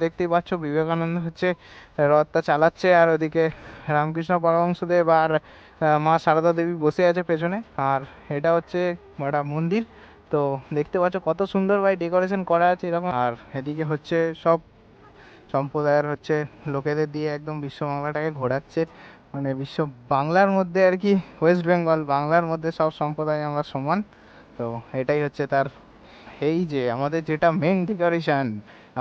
দেখতেই পাচ্ছ বিবেকানন্দ হচ্ছে রথটা চালাচ্ছে, আর ওদিকে রামকৃষ্ণ পরমহংসদেব আর মা সারদা দেবী বসে আছে পেছনে। আর এটা হচ্ছে একটা মন্দির। তো দেখতে পাচ্ছ কত সুন্দর ভাই ডেকোরেশন করা আছে এরকম। আর এদিকে হচ্ছে সব সম্প্রদায়ের হচ্ছে লোকেদের দিয়ে একদম বিশ্ব বাংলাটাকে ঘোরাচ্ছে, মানে বিশ্ব বাংলার মধ্যে আর কি, ওয়েস্ট বেঙ্গল বাংলার মধ্যে সব সম্প্রদায় আমরা সমান। তো এটাই হচ্ছে তার, এই যে আমাদের যেটা মেন ডেকোরেশন,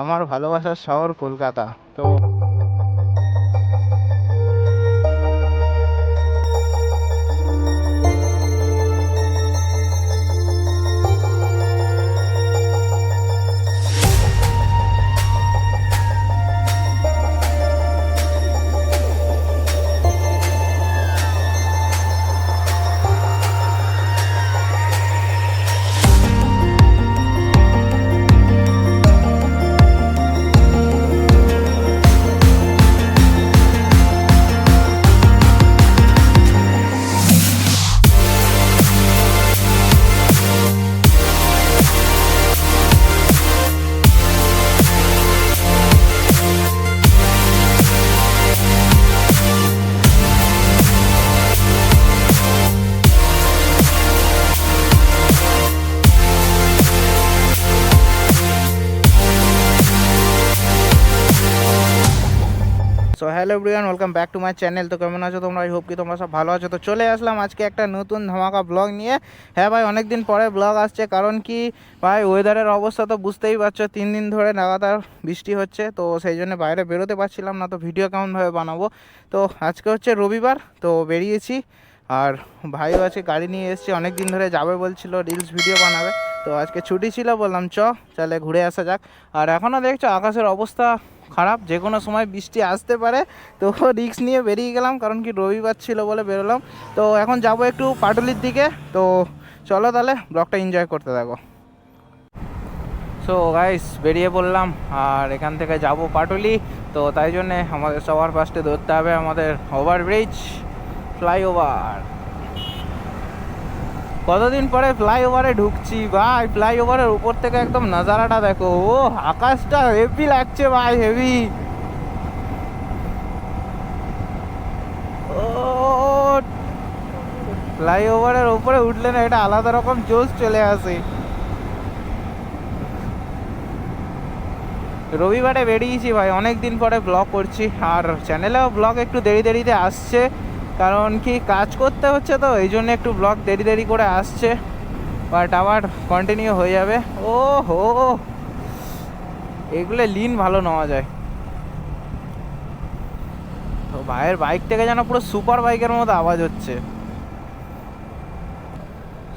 আমার ভালোবাসার শহর কলকাতা। তো so hello everyone, welcome back to my channel. তো কেমন আছো তোমরা? আই হোপ কি তোমরা সব ভালো আছো। তো চলে আসলাম আজকে একটা নতুন ধামাকা ব্লগ নিয়ে। হ্যাঁ ভাই, অনেক দিন পরে ব্লগ আসছে, কারণ কি ভাই ওয়েদারের অবস্থা তো বুঝতেই পারছো, 3 দিন ধরে লাগাতার বৃষ্টি হচ্ছে। তো সেই জন্য বাইরে বেরোতে পারছিলাম না, তো ভিডিও কেমনভাবে বানাবো। তো আজকে হচ্ছে রবিবার, তো বেরিয়েছি। আর ভাইও আছে, গাড়ি নিয়ে এসেছে, অনেক দিন ধরে যাবে বলছিল, রিলস ভিডিও বানাবে। তো আজকে ছুটি ছিল, বললাম চলে ঘুরে আসা যাক। আর এখনও দেখছো আকাশের অবস্থা খারাপ, যে কোনো সময় বৃষ্টি আসতে পারে। তো রিস্ক নিয়ে বেরিয়ে গেলাম, কারণ কি রবিবার ছিল বলে বেরোলাম। তো এখন যাব একটু পাটুলির দিকে। তো চলো তাহলে ব্লগটা এনজয় করতে থাকো। সো গাইস, বেরিয়ে পড়লাম, আর এখান থেকে যাব পাটুলি। তো তাই জন্যে আমাদের সবার ফার্স্টে ধরতে হবে আমাদের ওভারব্রিজ, ফ্লাইওভার। কতদিন পরে ফ্লাইওভারে ঢুকছি ভাই, ফ্লাইওভারের উপর থেকে একদম নাজারাটা দেখো, ও আকাশটা হেভি লাগছে ভাই, হেভি। ও ফ্লাইওভারের উপরে উঠলে না এটা আলাদা রকম জোশ চলে আসে। রবিবারে বেরিয়েছি ভাই, অনেক দিন পরে ব্লগ করছি। আর চ্যানেলেও ব্লগ একটু দেরিতে আসছে, কারণ কি কাজ করতে হচ্ছে, তো এই জন্য একটু ব্লগ দেরি করে আসছে। বাট আবার কন্টিনিউ হয়ে যাবে। ও হো, এগুলো লিন ভালো নেওয়া যায়। তো ভাইয়ের বাইক থেকে যেন পুরো সুপার বাইকের মতো আওয়াজ হচ্ছে।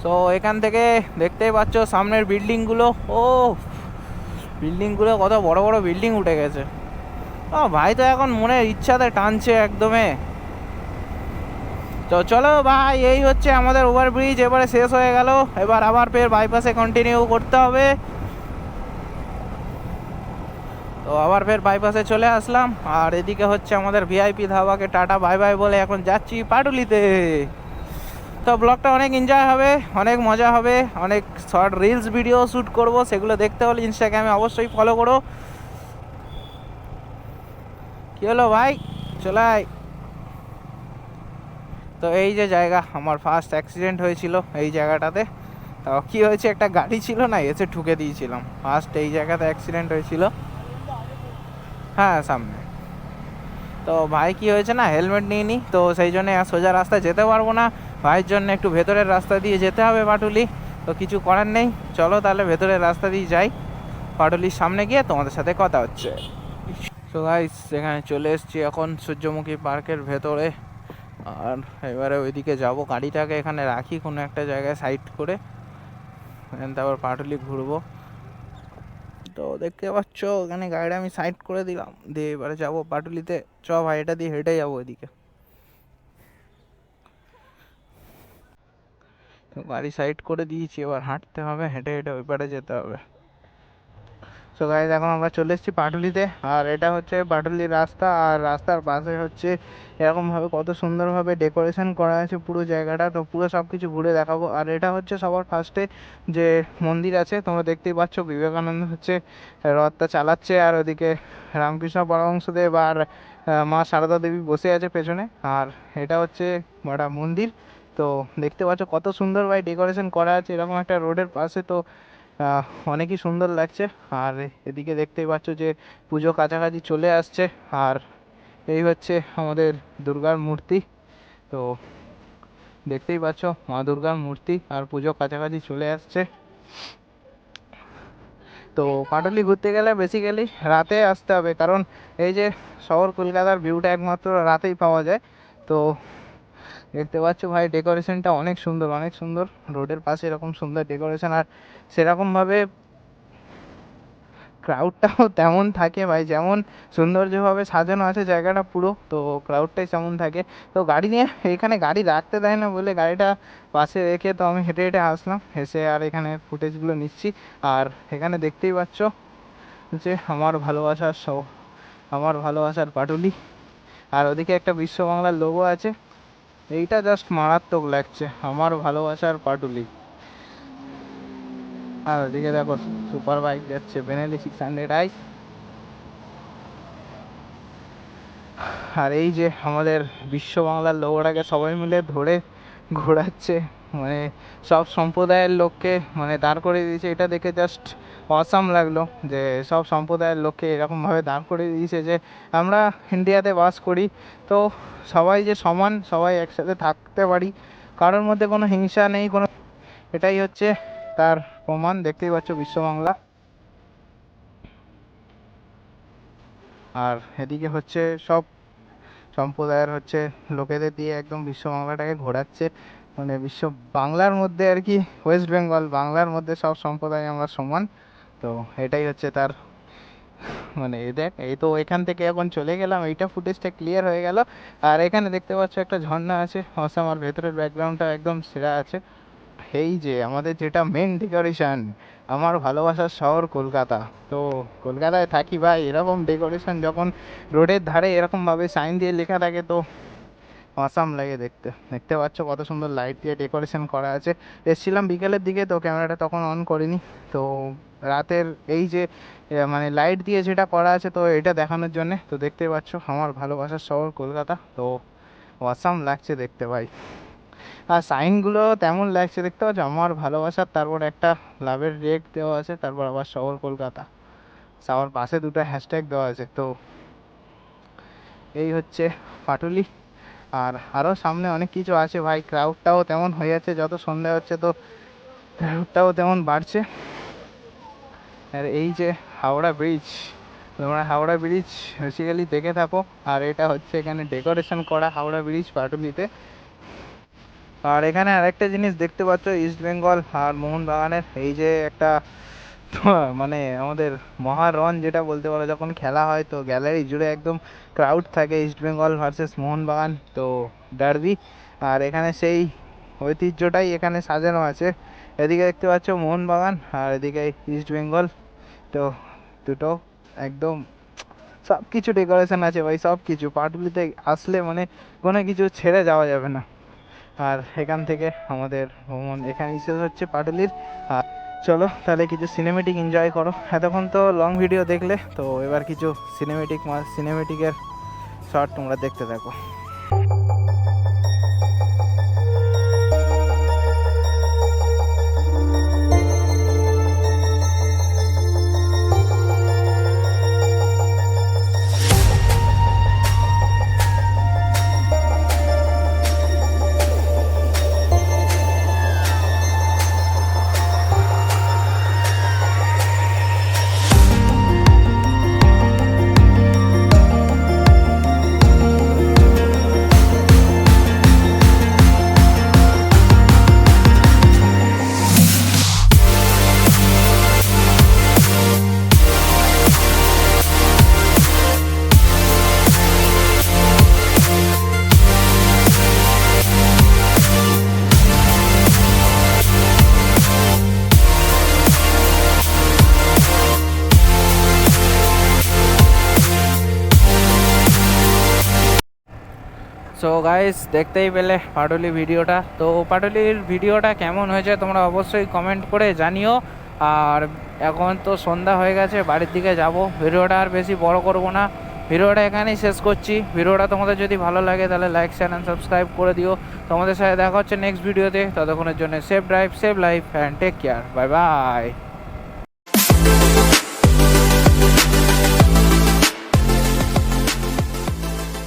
সো এখান থেকে দেখতেই পাচ্ছ সামনের বিল্ডিংগুলো, ও বিল্ডিংগুলো কত বড় বড় বিল্ডিং উঠে গেছে। ও ভাই তো এখন মনের ইচ্ছাতে টানছে একদমে। তো চলো ভাই, এই হচ্ছে আমাদের ওভারব্রিজ, এবারে শেষ হয়ে গেল। এবার আবার ফের বাইপাসে কন্টিনিউ করতে হবে। তো আবার ফের বাইপাসে চলে আসলাম, আর এদিকে হচ্ছে আমাদের ভিআইপি ধাবাকে টাটা বাই বাই বলে এখন যাচ্ছি পাটুলিতে। তো ব্লগটা অনেক এনজয় হবে, অনেক মজা হবে, অনেক শর্ট রিলস ভিডিও শ্যুট করব, সেগুলো দেখতে হলে ইনস্টাগ্রামে অবশ্যই ফলো করো। কী হলো ভাই, চলে আয়। তো এই যে জায়গা, আমার ফার্স্ট অ্যাক্সিডেন্ট হয়েছিল এই জায়গাটাতে। তো কী হয়েছে, একটা গাড়ি ছিল না, এসে ঠুকে দিয়েছিলাম, ফার্স্ট এই জায়গাতে অ্যাক্সিডেন্ট হয়েছিল। হ্যাঁ সামনে। তো ভাই কি হয়েছে না, হেলমেট নিইনি, তো সেই জন্য সোজা রাস্তায় যেতে পারবো না। ভাইয়ের জন্য একটু ভেতরের রাস্তা দিয়ে যেতে হবে পাটুলি। তো কিছু করার নেই, চলো তাহলে ভেতরের রাস্তা দিয়ে যাই। পাটুলির সামনে গিয়ে তোমাদের সাথে কথা হচ্ছে। তো গাইস, এখানে চলে এসেছি এখন সূর্যমুখী পার্কের ভেতরে। আর এবারে ওইদিকে যাব, গাড়িটাকে এখানে রাখি কোনো একটা জায়গায় সাইড করে, তারপর পাটুলি ঘুরবো। তো দেখতে পাচ্ছ এখানে গাড়িটা আমি সাইড করে দিলাম, দিয়ে এবারে যাবো পাটুলিতে। ভাই এটা দিয়ে হেঁটে যাবো ওইদিকে। তো গাড়ি সাইড করে দিয়েছি, এবার হাঁটতে হবে, হেঁটে হেঁটে ওই পারে যেতে হবে। সো গাইজ এখন আমরা চলে এসেছি পাটুলিতে, আর এটা হচ্ছে পাটুলির রাস্তা, আর রাস্তার পাশে হচ্ছে এরকমভাবে কত সুন্দরভাবে ডেকোরেশন করা আছে পুরো জায়গাটা। তো পুরো সব কিছু ঘুরে দেখাবো। আর এটা হচ্ছে সবার ফার্স্টে যে মন্দির আছে, তোমরা দেখতেই পাচ্ছ বিবেকানন্দ হচ্ছে রথটা চালাচ্ছে, আর ওদিকে রামকৃষ্ণ পরমহংসদেব আর মা সারদা দেবী বসে আছে পেছনে। আর এটা হচ্ছে একটা মন্দির। তো দেখতে পাচ্ছ কত সুন্দরভাবে ডেকোরেশন করা আছে এরকম একটা রোডের পাশে। তো অনেকই সুন্দর লাগছে। আর এদিকে দেখতেই পাচ্ছ যে পুজো কাছাকাছি চলে আসছে, আর এই হচ্ছে আমাদের দুর্গার মূর্তি। তো দেখতেই পাচ্ছ মা দুর্গার মূর্তি, আর পুজো কাছাকাছি চলে আসছে। তো পাটুলি ঘুরতে গেলে বেসিক্যালি রাতে আসতে হবে, কারণ এই যে শহর কলকাতার ভিউটা একমাত্র রাতেই পাওয়া যায়। তো দেখতে পাচ্ছ ভাই ডেকোরেশনটা অনেক সুন্দর, অনেক সুন্দর। রোডের পাশে এরকম সুন্দর ডেকোরেশন, আর সেরকমভাবে ক্রাউডটাও তেমন থাকে ভাই, যেমন সৌন্দর্যভাবে সাজানো আছে জায়গাটা পুরো, তো ক্রাউডটাই তেমন থাকে। তো গাড়ি নিয়ে এখানে গাড়ি রাখতে দেয় না বলে গাড়িটা পাশে রেখে তো আমি হেঁটে হেঁটে আসলাম, এসে আর এখানে ফুটেজগুলো নিচ্ছি। আর এখানে দেখতেই পাচ্ছ যে আমার ভালোবাসার পাটুলি, আর ওদিকে একটা বিশ্ব বাংলার লোগো আছে। এইটা জাস্ট মারাত্মক লাগছে, আমার ভালোবাসার পাটুলি। আর ওদিকে দেখো সুপার বাইক যাচ্ছে, বেনেলি 600i। আর এই যে আমাদের বিশ্ব বাংলার লোগোটাকে সবাই মিলে ধরে ঘোরাচ্ছে, মানে সব সম্প্রদায়ের লোককে মানে দাঁড় করে দিয়েছে। এটা দেখে জাস্ট অসাম লাগলো যে সব সম্প্রদায়ের লোককে এরকমভাবে দাঁড় করে দিয়েছে যে আমরা ইন্ডিয়াতে বাস করি, তো সবাই যে সমান, সবাই একসাথে থাকতে পারি, কারোর মধ্যে কোনো হিংসা নেই কোনো। এটাই হচ্ছে তার প্রমাণ। দেখতেই পাচ্ছ বিশ্ব বাংলা। আর এদিকে হচ্ছে সব সম্প্রদায়ের হচ্ছে লোকেদের দিয়ে একদম বিশ্ব বাংলাটাকে ঘোরাচ্ছে, মানে বিশ্ব বাংলার মধ্যে আর কি, ওয়েস্ট বেঙ্গল বাংলার মধ্যে সব সম্প্রদায় আমরা সমান। তো এটাই হচ্ছে তার মানে দেখ, এই তো এখান থেকে এখন চলে গেলাম, এইটা ফুটেজটা ক্লিয়ার হয়ে গেল। আর এখানে দেখতে পাচ্ছ একটা ঝর্ণা আছে অসাম, আর ভেতরের ব্যাকগ্রাউন্ডটা একদম সেরা আছে। এই যে আমাদের যেটা মেন ডেকোরেশন, আমার ভালোবাসার শহর কলকাতা। তো কলকাতায় থাকি ভাই, এরকম ডেকোরেশন যখন রোডের ধারে এরকমভাবে সাইন দিয়ে লেখা থাকে তো অসাম লাগে দেখতে। দেখতে পাচ্ছ কত সুন্দর লাইট দিয়ে ডেকোরেশন করা আছে। এসেছিলাম বিকেলের দিকে, তো ক্যামেরাটা তখন অন করিনি। তো রাতের এই যে মানে লাইট দিয়ে যেটা করা আছে, তো এটা দেখানোর জন্যে। তো দেখতে পাচ্ছ আমার ভালোবাসার শহর কলকাতা, তো অসাম লাগছে দেখতে ভাই। আর সাইনগুলো তেমন লাগছে দেখতে পাচ্ছ, আমার ভালোবাসার, তারপর একটা লাভের রেক দেওয়া আছে, তারপর আবার শহর কলকাতা, আমার পাশে দুটো হ্যাশট্যাগ দেওয়া আছে। তো এই হচ্ছে পাটুলি। আর আরও সামনে অনেক কিছু আছে ভাই, ক্রাউডটাও তেমন হয়ে যাচ্ছে, যত সন্ধ্যা হচ্ছে তো ক্রাউডটাও তেমন বাড়ছে। আর এই যে হাওড়া ব্রিজ, তোমরা হাওড়া ব্রিজ বেসিক্যালি দেখে থাকো। আর এটা হচ্ছে এখানে ডেকোরেশন করা হাওড়া ব্রিজ পাটুলিতে। আর এখানে আরেকটা জিনিস দেখতে পাচ্ছ, ইস্ট বেঙ্গল আর মোহনবাগানের এই যে একটা মানে আমাদের মহারণ যেটা বলতে পারো, যখন খেলা হয় তো গ্যালারি জুড়ে একদম ক্রাউড থাকে, ইস্ট বেঙ্গল ভার্সেস মোহনবাগান, তো ডার্বি। আর এখানে সেই ঐতিহ্যটাই এখানে সাজানো আছে। এদিকে দেখতে পাচ্ছ মোহনবাগান, আর এদিকে ইস্ট বেঙ্গল। তো দুটো একদম সব কিছু ডেকোরেশন আছে ভাই, সব কিছু পাটুলিতে আসলে মানে কোনো কিছু ছেড়ে যাওয়া যাবে না। আর এখান থেকে আমাদের ভ্রমণ এখানেই শেষ হচ্ছে পাটুলির। আর চলো তাহলে কিছু সিনেমেটিক এনজয় করো। এতক্ষণ তো লং ভিডিও দেখলে, তো এবার কিছু সিনেমেটিকের শর্ট তোমরা দেখতে থাকো। সো গাইস দেখতেই পেলে পাটুলি ভিডিওটা, তো পাটুলির ভিডিওটা কেমন হয়েছে তোমরা অবশ্যই কমেন্ট করে জানিও। আর এখন তো সন্ধ্যা হয়ে গেছে, বাড়ির দিকে যাব, ভিডিওটা আর বেশি বড় করব না, ভিডিওটা এখানেই শেষ করছি। ভিডিওটা তোমাদের যদি ভালো লাগে তাহলে লাইক শেয়ার অ্যান্ড সাবস্ক্রাইব করে দিও। তোমাদের সাথে দেখা হচ্ছে নেক্সট ভিডিওতে, ততক্ষণের জন্য safe drive safe life and take care, bye by.